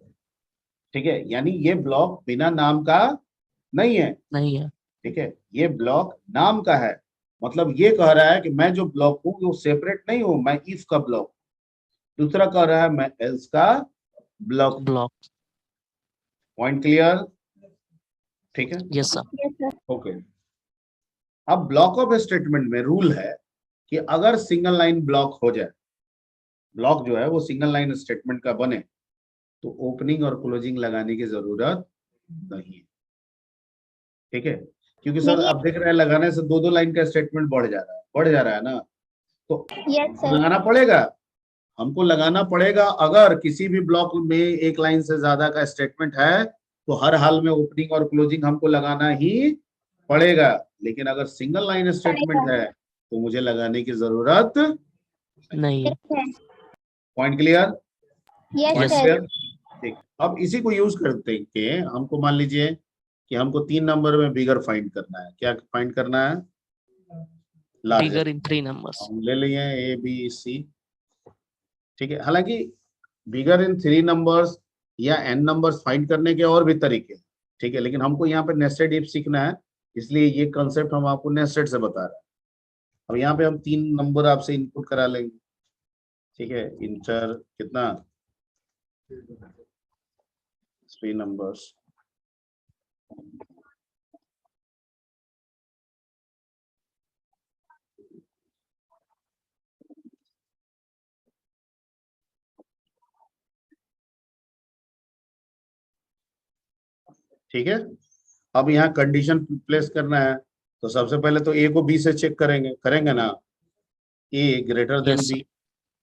A: ठीक है। यानी ये ब्लॉक बिना नाम का नहीं है,
D: नहीं है।
A: ठीक है। ये ब्लॉक नाम का है, मतलब ये कह रहा है कि मैं जो ब्लॉक हूँ वो सेपरेट नहीं हूँ, मैं इफ का ब्लॉक। दूसरा कह रहा है मैं एल्स का ब्लॉक।
D: Block.
A: Point clear? ठीक है,
D: Yes, sir.
B: Yes, sir.
A: Okay. अब ब्लॉक ऑफ स्टेटमेंट में रूल है कि अगर सिंगल लाइन ब्लॉक हो जाए, ब्लॉक जो है वो सिंगल लाइन स्टेटमेंट का बने, तो ओपनिंग और क्लोजिंग लगाने की जरूरत नहीं है, ठीक है। क्योंकि सर
B: नहीं।
A: आप देख रहे हैं लगाने से दो दो लाइन का स्टेटमेंट बढ़ जा रहा है ना, तो
B: Yes, sir.
A: लगाना पड़ेगा, हमको लगाना पड़ेगा। अगर किसी भी ब्लॉक में एक लाइन से ज्यादा का स्टेटमेंट है तो हर हाल में ओपनिंग और क्लोजिंग हमको लगाना ही पड़ेगा। लेकिन अगर सिंगल लाइन स्टेटमेंट है तो मुझे लगाने की जरूरत।
D: नहीं।
B: Yes, sir.
A: Point clear?
B: Yes,
A: point
B: sir.
A: Clear, ठीक। अब इसी को यूज करते के हमको मान लीजिए कि हमको 3 नंबर में बिगर फाइंड करना है। क्या फाइंड करना है? लार्जेस्ट।
D: Bigger in 3 numbers.
A: हम ले लिए ए बी सी, ठीक है। हालांकि बिगर इन 3 नंबर्स या एन नंबर्स फाइंड करने के और भी तरीके हैं, ठीक है। लेकिन हमको यहाँ पे नेस्टेड इफ सीखना है, इसलिए ये कंसेप्ट हम आपको नेस्टेड से बता रहे हैं। अब यहाँ पे हम 3 नंबर आपसे इनपुट करा लेंगे, ठीक है। इंटर कितना, 3 नंबर्स, ठीक है। अब यहाँ कंडीशन प्लेस करना है, तो सबसे पहले तो ए को बी से चेक करेंगे ना, A greater than
D: Yes, sir.
A: B.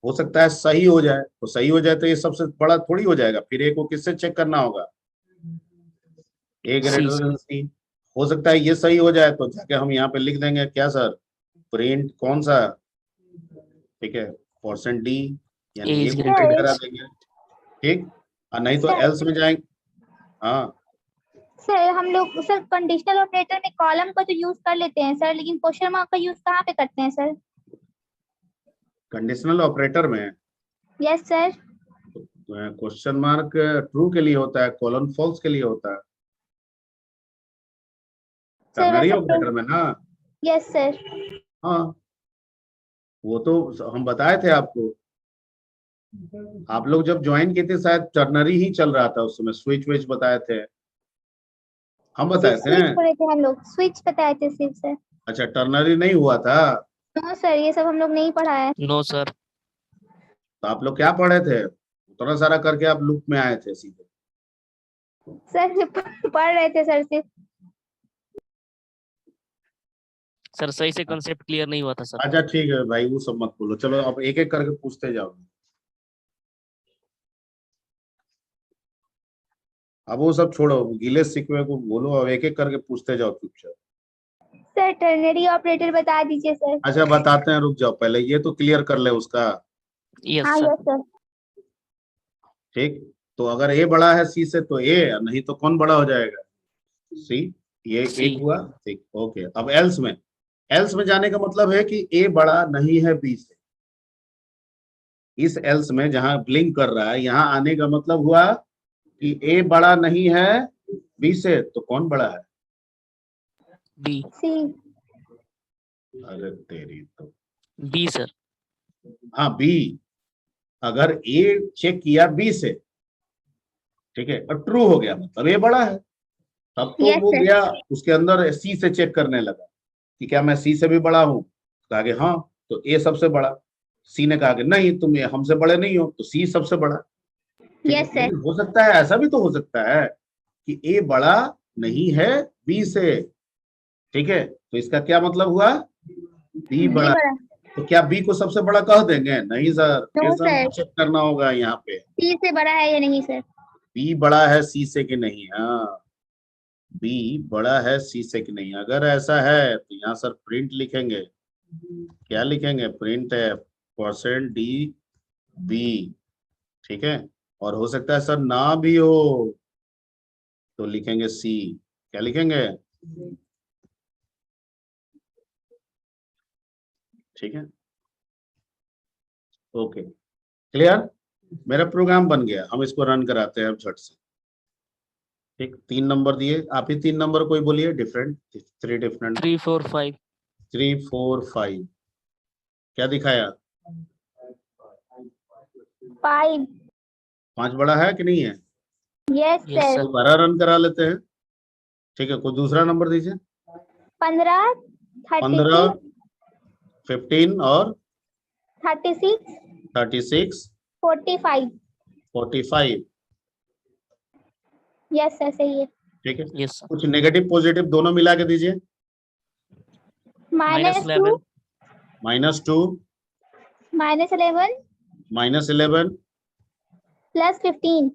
A: हो सकता है सही हो जाए, तो सही हो जाए तो ये सबसे बड़ा थोड़ी हो जाएगा, फिर ए को किससे चेक करना होगा, ए
D: C.
A: ग्रेटर देन सी। हो सकता है ये सही हो जाए तो जाके हम यहाँ पे लिख देंगे क्या सर, प्रिंट कौन सा, ठीक है, परसेंट डी, यानी
D: A
A: ए
D: is
A: को
D: greater
A: प्रिंट
D: than
A: करा
D: C.
A: देंगे, ठीक। और नहीं तो
B: Sir.
A: एल्स में जाएंगे। हाँ,
B: सर हम लोग सर कंडीशनल ऑपरेटर में कॉलम का तो यूज कर लेते हैं सर, लेकिन क्वेश्चन मार्क का यूज कहाँ पे करते हैं सर?
A: कंडीशनल ऑपरेटर में
B: yes sir.
A: Question mark true के लिए होता है, कोलन फॉल्स के लिए होता है,
B: सर
A: टर्नरी
B: मतलब
A: ऑपरेटर में ना।
B: Yes sir.
A: हाँ, वो तो हम बताए थे आपको, आप लोग जब ज्वाइन किए थे शायद टर्नरी ही चल रहा था उस समय, स्विच विच बताए थे। हम बताए थे।
B: स्विच पढ़े थे हम लोग, स्विच बताए थे सिर्फ सर।
A: अच्छा, टर्नरी नहीं हुआ था?
B: नो सर, ये सब हम लोग नहीं पढ़ा है।
D: No sir.
A: तो आप लोग क्या पढ़े थे? उतना सारा करके आप लूप में आए थे सीधे।
B: सर पढ़ रहे थे सर सिर्फ।
D: सर सही से कंसेप्ट क्लियर नहीं हुआ था सर।
A: अच्छा ठीक है भाई, वो सब मत बोलो, चलो अब एक एक करके पूछते जाओ। अब वो सब छोड़ो, गीले सिकवे को बोलो, अब एक एक करके पूछते जाओ चुपचाप।
B: सर टर्नरी ऑपरेटर बता दीजिए सर।
A: अच्छा बताते हैं, रुक जाओ, पहले ये तो क्लियर कर ले उसका।
D: यस
B: हाँ
D: सर।
B: Yes sir.
A: ठीक, तो अगर ए बड़ा है सी से तो ए, नहीं तो कौन बड़ा हो जाएगा? सी। ये
D: सी।
A: एक हुआ। ठीक, ओके। अब एल्स में, एल्स में जाने का मतलब है कि ए बड़ा नहीं है बी से। इस एल्स में जहां ब्लिंक कर रहा है, यहां आने का मतलब हुआ कि ए बड़ा नहीं है बी से, तो कौन बड़ा है?
D: बी।
B: सी।
A: अरे तेरी तो।
D: B sir.
A: हाँ बी। अगर ए चेक किया बी से, ठीक है, और ट्रू हो गया, मतलब ए बड़ा है, तब तो
B: यस
A: वो
B: सर।
A: गया उसके अंदर सी से चेक करने लगा कि क्या मैं सी से भी बड़ा हूं। कहा कि हाँ, तो ए सबसे बड़ा। सी ने कहा कि नहीं, तुम ये हमसे बड़े नहीं हो, तो सी सबसे बड़ा। ठीक है,
B: यस सर।
A: लेकिन हो सकता है, ऐसा भी तो हो सकता है कि ए बड़ा नहीं है बी से। ठीक है, तो इसका क्या मतलब हुआ? बी
B: बी
A: बड़ा।
B: बड़ा।
A: तो क्या बी को सबसे बड़ा कह देंगे? नहीं सर, फिर
B: नो
A: से
B: सर,
A: हमको चेक करना होगा यहाँ पे,
B: सी से बड़ा है या नहीं सर।
A: बी बड़ा है सी से कि नहीं। हाँ, बी बड़ा है सी से कि नहीं। अगर ऐसा है तो यहाँ सर प्रिंट लिखेंगे। क्या लिखेंगे? प्रिंट है परसेंट डी बी। ठीक है, और हो सकता है सर ना भी हो, तो लिखेंगे सी। क्या लिखेंगे? ठीक है, ओके, क्लियर। मेरा प्रोग्राम बन गया, हम इसको रन कराते हैं अब झट से। ठीक, 3 नंबर दिए, आप ही 3 नंबर कोई बोलिए डिफरेंट, 3 डिफरेंट।
D: 3 4 5।
A: 3 4 5। क्या दिखाया?
B: 5।
A: 5 बड़ा है कि नहीं है?
B: Yes
D: yes
B: sir.
D: सर।
A: दोबारा रन करा लेते हैं। ठीक है, कोई दूसरा नंबर दीजिए।
B: 15,
A: 15,
B: 36,
A: 15 और
B: 36,
A: 36,
B: 45।
A: 45।
B: यस सर, सही है।
A: ठीक है,
D: यस सर।
A: कुछ नेगेटिव पॉजिटिव दोनों मिला के दीजिए।
B: -2,
D: -11।
A: -2,
B: -11,
A: -11,
B: +15।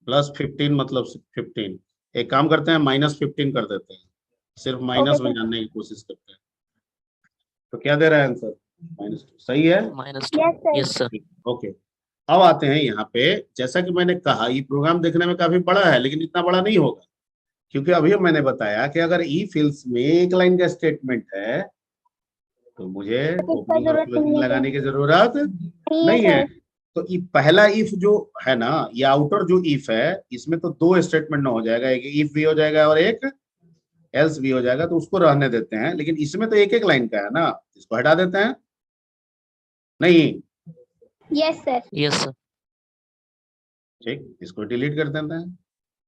A: +15 मतलब 15। एक काम करते हैं, -15 कर देते हैं, सिर्फ
B: ओके
A: माइनस में
B: सर।
A: जानने की कोशिश करते हैं। तो क्या दे रहा है आंसर? -2, सही है।
D: -2।
B: Yes sir.
D: Yes sir.
A: Okay, अब आते हैं यहाँ पे। जैसा कि मैंने कहा, ये प्रोग्राम देखने में काफी बड़ा है, लेकिन इतना बड़ा नहीं होगा, क्योंकि अभी मैंने बताया कि अगर ई फिल्स में एक लाइन का स्टेटमेंट है तो मुझे
B: इसका
A: ओपनिंग और
B: जरूरत
A: क्लोजिंग
B: नहीं है
A: लगाने
B: सर।
A: की जरूरत
B: नहीं है
A: नहीं है।
B: सर।
A: तो पहला इफ जो है ना, ये आउटर जो इफ है, इसमें तो 2 स्टेटमेंट ना हो जाएगा, एक इफ भी हो जाएगा और एक एल्स भी हो जाएगा, तो उसको रहने देते हैं। लेकिन इसमें तो एक एक लाइन का है ना, इसको हटा देते हैं। नहीं,
B: यस सर।
D: Yes sir.
A: ठीक, इसको डिलीट कर देते हैं।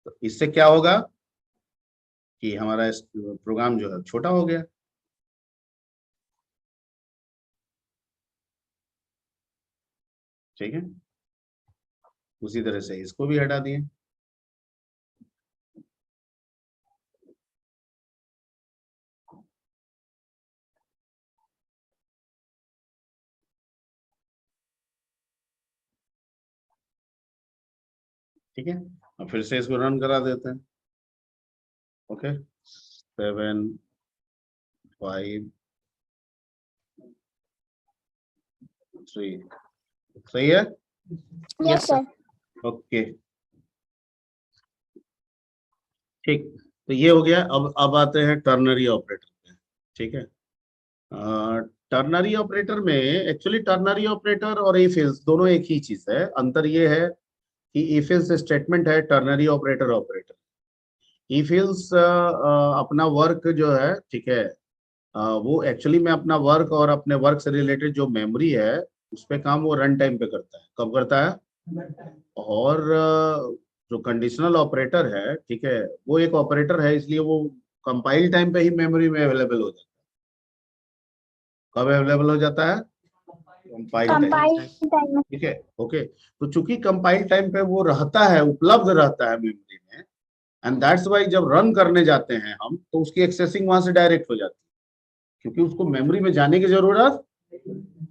A: तो इससे क्या होगा कि हमारा प्रोग्राम जो है छोटा हो गया। ठीक है, उसी तरह से इसको भी हटा दिए। ठीक है, अब फिर से इसको रन करा देते हैं। ओके, 7 5 3, सही है।
B: Yes
D: yes sir.
B: Sir.
A: Okay, ठीक, तो ये हो गया। अब आते हैं टर्नरी ऑपरेटर पे। ठीक है, टर्नरी ऑपरेटर में एक्चुअली टर्नरी ऑपरेटर और इफ एल्स दोनों एक ही चीज है। अंतर ये है कि इफ एल्स स्टेटमेंट है, ternary operator operator. If else अपना वर्क जो है, ठीक है, वो एक्चुअली में अपना वर्क और अपने वर्क से रिलेटेड जो मेमोरी है, उस पे काम वो रन टाइम पे करता है। कब करता है? और जो कंडीशनल ऑपरेटर है, ठीक है, वो एक ऑपरेटर है, इसलिए वो कंपाइल टाइम पे ही मेमोरी में अवेलेबल हो जाता है। कब अवेलेबल हो जाता है? कंपाइल टाइम,
B: कंपाइल टाइम में।
A: ठीक है, ओके। तो चूंकि कंपाइल टाइम पे वो रहता है, उपलब्ध रहता है मेमोरी में, एंड दैट्स वाई जब रन करने जाते हैं हम, तो उसकी एक्सेसिंग वहां से डायरेक्ट हो जाती है, क्योंकि उसको मेमोरी में जाने की जरूरत,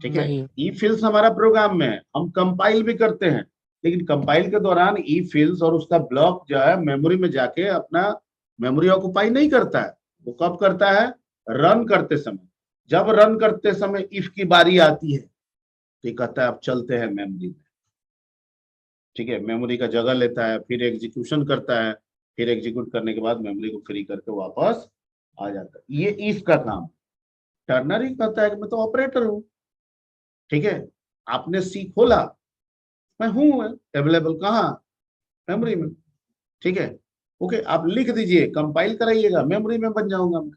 A: ठीक है।
D: नहीं।
A: ई फिल्स हमारा प्रोग्राम में है, हम कंपाइल भी करते हैं, लेकिन कंपाइल के दौरान ई फिल्स और उसका ब्लॉक जो है मेमोरी में जाके अपना मेमोरी ऑक्युपाई नहीं करता है। वो कब करता है? रन करते समय। जब रन करते समय इफ की बारी आती है, तो ये कहता है अब चलते हैं मेमोरी में, ठीक है, मेमोरी का जगह लेता है, फिर एग्जीक्यूशन करता है, फिर एग्जीक्यूट करने के बाद मेमोरी को फ्री करके वापस आ जाता है। ये इफ का काम। टर्नरी कहता है कि मैं तो ऑपरेटर हूं, ठीक है, आपने सी खोला, मैं हूं अवेलेबल कहाँ? मेमोरी में, ठीक है, ओके। आप लिख दीजिए, कंपाइल कराइएगा, मेमोरी में बन जाऊंगा मैं,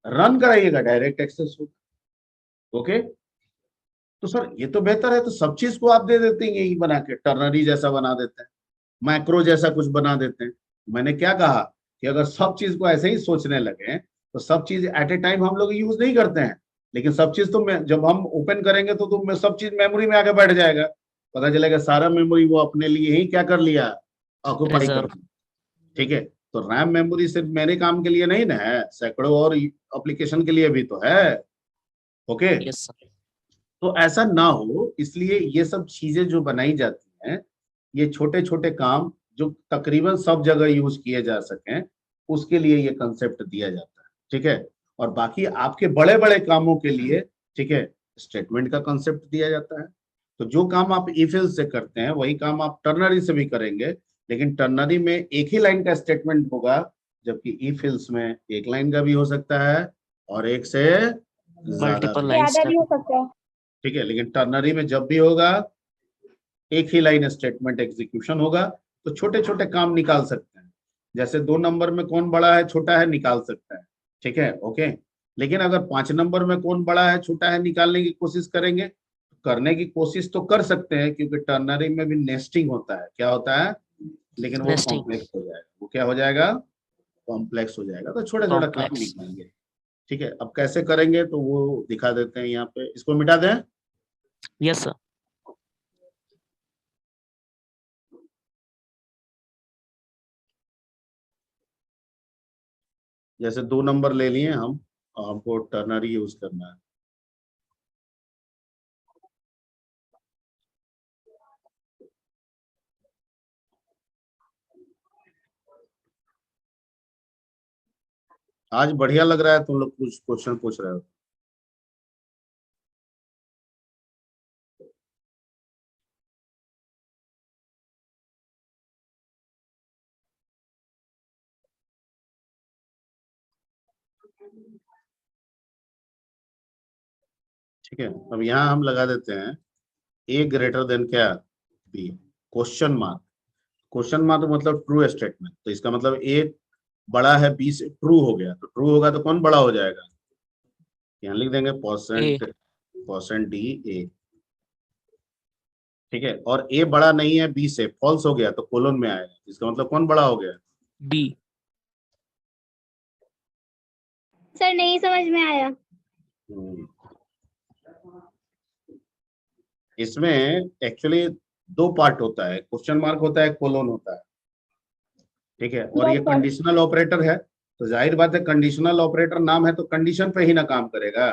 A: रन कराइएगा, डायरेक्ट एक्सेस होगा, ओके। तो सर ये तो बेहतर है, तो सब चीज को आप दे देते हैं यही बना के, टर्नरी जैसा बना देते हैं, मैक्रो जैसा कुछ बना देते हैं। मैंने क्या कहा कि अगर सब चीज को ऐसे ही सोचने लगे तो सब चीज एट ए टाइम हम लोग यूज नहीं करते हैं, लेकिन सब चीज तो जब हम ओपन करेंगे तो सब चीज मेमोरी में आके बैठ जाएगा, पता चलेगा सारा मेमोरी वो अपने लिए ही क्या कर लिया, ऑक्युपाई कर
D: रिजर्व।
A: लिया, ठीक है। तो रैम मेमोरी सिर्फ मेरे काम के लिए नहीं ना है, सैकड़ों और एप्लीकेशन के लिए भी तो है, ओके।
D: Yes sir.
A: तो ऐसा ना हो, इसलिए ये सब चीजें जो बनाई जाती हैं, ये छोटे छोटे काम जो तकरीबन सब जगह यूज किए जा सकें, उसके लिए ये कंसेप्ट दिया जाता है, ठीक है। और बाकी आपके बड़े बड़े कामों के लिए, ठीक है, स्टेटमेंट का कंसेप्ट दिया जाता है। तो जो काम आप इफिल से करते हैं वही काम आप टर्नरी से भी करेंगे, लेकिन टर्नरी में एक ही लाइन का स्टेटमेंट होगा, जबकि इफिल्स में एक लाइन का भी हो सकता है और एक से ज्यादा
D: मल्टीपल
A: भी,
D: लाइन्स
B: ज्यादा
D: का
B: भी हो
D: भी।
B: सकता है।
A: ठीक है। लेकिन टर्नरी में जब भी होगा एक ही लाइन स्टेटमेंट एग्जीक्यूशन होगा, तो छोटे छोटे काम निकाल सकते हैं, जैसे 2 नंबर में कौन बड़ा है छोटा है निकाल सकता है, ठीक है, ओके। लेकिन अगर 5 नंबर में कौन बड़ा है छोटा है निकालने की कोशिश करेंगे, करने की कोशिश तो कर सकते हैं, क्योंकि टर्नरी में भी नेस्टिंग होता है, क्या होता है, लेकिन वो
D: नेस्टिंग।
A: कॉम्प्लेक्स हो जाएगा, वो क्या हो जाएगा, कॉम्प्लेक्स हो जाएगा, तो छोटे छोटे काम
D: कॉम्प्लेक्स।
A: निकालेंगे, ठीक है। अब कैसे करेंगे तो वो दिखा देते हैं यहाँ पे, इसको मिटा दें।
D: Yes sir.
A: जैसे 2 नंबर ले लिए हम, और हमको टर्नरी यूज करना है, आज बढ़िया लग रहा है, तुम लोग कुछ क्वेश्चन पूछ रहे हो। ठीक है, अब यहाँ हम लगा देते हैं ए ग्रेटर देन क्या, B, question mark. Question mark मतलब ट्रू स्टेटमेंट, तो इसका मतलब ए बड़ा है बी से, ट्रू हो गया, तो ट्रू होगा तो कौन बड़ा हो जाएगा, यहाँ लिख देंगे
D: ए।
A: परसेंट डी ए, ठीक है। और ए बड़ा नहीं है बी से, फॉल्स हो गया तो कोलन में आएगा, इसका मतलब कौन बड़ा हो गया,
D: बी।
B: सर नहीं समझ में आया।
A: इसमें एक्चुअली 2 पार्ट होता है, क्वेश्चन मार्क होता है, कोलन होता है, ठीक है। और
B: यस
A: ये
B: सर।
A: कंडीशनल ऑपरेटर है, तो जाहिर बात है कंडीशनल ऑपरेटर नाम है तो कंडीशन पे ही ना काम करेगा,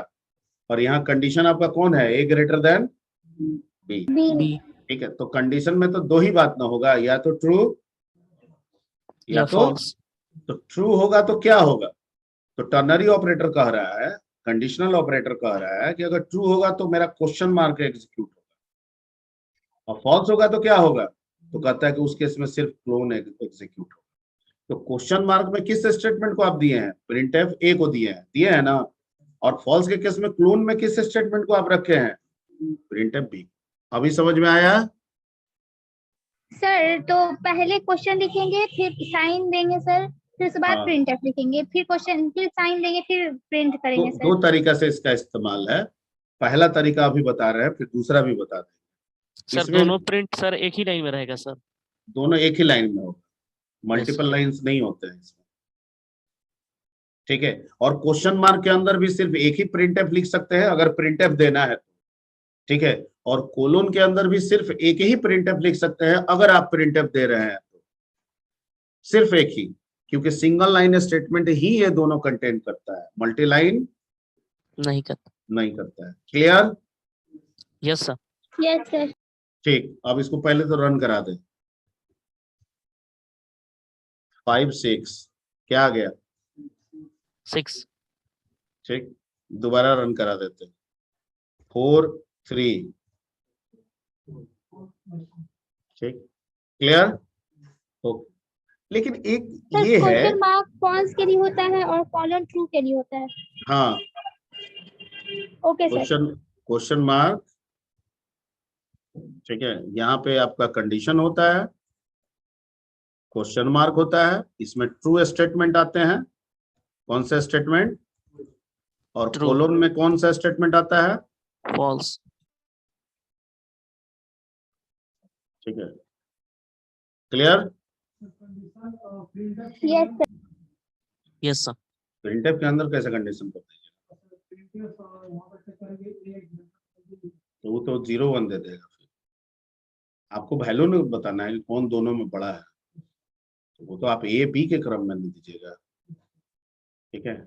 A: और यहाँ कंडीशन आपका कौन है, A greater than B,
B: B.
D: B
A: ठीक है। तो कंडीशन में तो 2 ही बात ना होगा, या तो ट्रू या
D: या
A: तो
D: फॉल्स।
A: ट्रू होगा तो क्या होगा, तो टर्नरी ऑपरेटर कह रहा है, कंडीशनल ऑपरेटर कह रहा है कि अगर ट्रू होगा तो मेरा क्वेश्चन मार्क एग्जीक्यूट होगा, और फॉल्स होगा तो क्या होगा, तो कहता है कि उस केस में सिर्फ क्लोन एग्जीक्यूट होगा। तो क्वेश्चन मार्क में किस स्टेटमेंट को आप दिए हैं, प्रिंटफ ए को दिए हैं ना, और फॉल्स के केस में क्लोन में किस स्टेटमेंट को आप रखे हैं, प्रिंटफ बी। अभी समझ में आया?
B: सर तो पहले क्वेश्चन लिखेंगे फिर साइन देंगे सर, फिर उसके बाद
A: हाँ,
B: प्रिंट लिखेंगे, फिर क्वेश्चन, फिर साइन देंगे, फिर प्रिंट
A: तो
B: करेंगे
A: 2
B: सर।
A: तरीका से इसका इस्तेमाल है, पहला तरीका अभी बता रहे हैं, फिर दूसरा भी बता दें।
D: सर
A: इसमें
D: दोनों प्रिंट सर एक ही लाइन में रहेगा सर।
A: दोनों एक ही लाइन में होगा, मल्टीपल लाइंस नहीं होते हैं इसमें, ठीक है। और क्वेश्चन मार्क के अंदर भी सिर्फ एक ही प्रिंटफ लिख सकते हैं अगर प्रिंटफ देना है तो, ठीक है। और कोलोन के अंदर भी सिर्फ एक ही प्रिंटफ लिख सकते हैं अगर आप प्रिंटफ दे रहे हैं तो, सिर्फ एक ही, क्योंकि सिंगल लाइन स्टेटमेंट ही ये दोनों कंटेन करता है, मल्टी लाइन
D: नहीं करता।
A: नहीं करता है। Clear?
D: Yes sir.
B: Yes sir.
A: ठीक, अब इसको पहले तो रन करा दे। 5 6 क्या आ गया?
D: 6।
A: ठीक, दोबारा रन करा देते। 4 3, ठीक, क्लियर? ओके। लेकिन एक
B: सर
A: ये है,
B: क्वेश्चन मार्क फॉल्स के लिए होता है और कॉलन ट्रू के लिए होता है।
A: हाँ,
B: ओके सर।
A: क्वेश्चन मार्क, ठीक है, यहाँ पे आपका कंडीशन होता है, क्वेश्चन मार्क होता है, इसमें ट्रू स्टेटमेंट आते हैं। कौन सा स्टेटमेंट? और
D: True.
A: कोलोन में कौन सा स्टेटमेंट आता है?
D: फॉल्स।
A: ठीक है, clear?
B: Yes sir.
D: Yes sir.
A: Printf के अंदर कैसे कंडीशन करते हैं? तो वो तो 0 1 दे देगा, फिर आपको वैल्यू नहीं बताना है कि कौन दोनों में बड़ा है, तो वो तो आप ए बी के क्रम में नहीं दीजिएगा, ठीक है।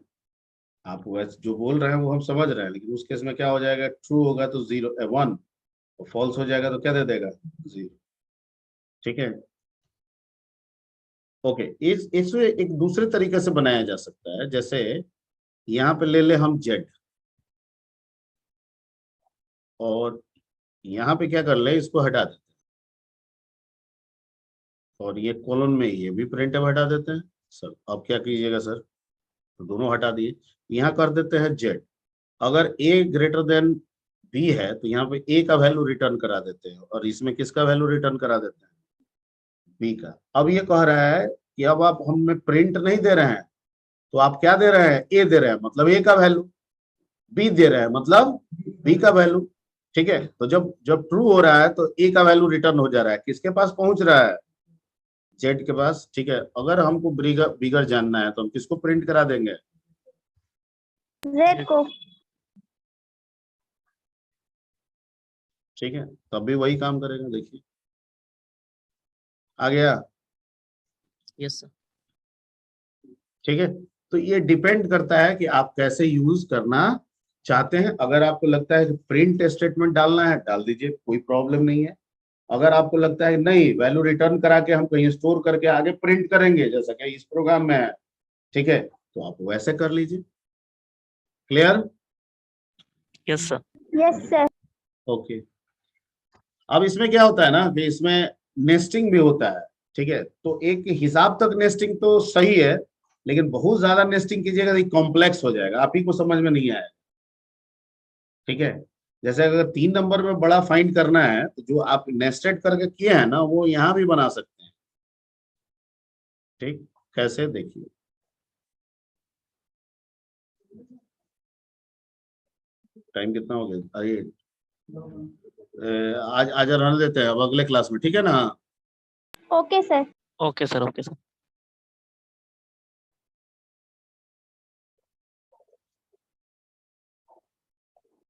A: आप वैसे जो बोल रहे हैं वो हम समझ रहे हैं, लेकिन उस केस में क्या हो जाएगा, ट्रू होगा तो 0 1, और फॉल्स हो जाएगा तो क्या दे देगा? 0, ठीक है। ओके, इसमें एक दूसरे तरीके से बनाया जा सकता है, जैसे यहाँ पे ले ले हम जेड, और यहाँ पे क्या कर ले, इसको हटा देते हैं, और ये कॉलम में ये भी प्रिंट हटा देते हैं। सर अब क्या कीजिएगा सर, तो दोनों हटा दिए, यहाँ कर देते हैं जेड। अगर ए ग्रेटर देन बी है तो यहाँ पे ए का वैल्यू रिटर्न करा देते हैं, और इसमें किसका वैल्यू रिटर्न करा देते हैं? बी का। अब ये कह रहा है कि अब आप हमें प्रिंट नहीं दे रहे हैं, तो आप क्या दे रहे हैं? ए दे रहे हैं, मतलब ए का वैल्यू। बी दे रहे हैं, मतलब बी का वैल्यू, ठीक है। तो जब जब ट्रू हो रहा है तो ए का वैल्यू रिटर्न हो जा रहा है, किसके पास पहुंच रहा है? जेड के पास, ठीक है। अगर हमको बिगर जानना है तो हम किसको प्रिंट करा देंगे?
B: जेड को।
A: ठीक है, तब भी वही काम करेगा, देखिए आ गया।
D: Yes sir.
A: ठीक है, तो ये डिपेंड करता है कि आप कैसे यूज करना चाहते हैं। अगर आपको लगता है कि प्रिंट स्टेटमेंट डालना है, डाल दीजिए, कोई प्रॉब्लम नहीं है। अगर आपको लगता है नहीं, वैल्यू रिटर्न करा के हम कहीं स्टोर करके आगे प्रिंट करेंगे, जैसा कि इस प्रोग्राम में है, ठीक है, तो आप वैसे कर लीजिए। Clear?
D: Yes sir.
B: Yes sir.
A: Okay. अब इसमें क्या होता है ना कि इसमें नेस्टिंग भी होता है, ठीक है। तो एक हिसाब तक नेस्टिंग तो सही है, लेकिन बहुत ज्यादा नेस्टिंग कीजिएगा तो कॉम्प्लेक्स हो जाएगा, आप ही को समझ में नहीं आएगा, ठीक है। जैसे अगर 3 नंबर में बड़ा फाइंड करना है तो जो आप नेस्टेड करके किए हैं ना, वो यहाँ भी बना सकते हैं, ठीक। कैसे, देखिए, टाइम कितना हो गया? अरे आज आज रहने देते हैं, अब अगले क्लास में, ठीक है ना?
B: Okay sir.
D: Okay sir. Okay sir.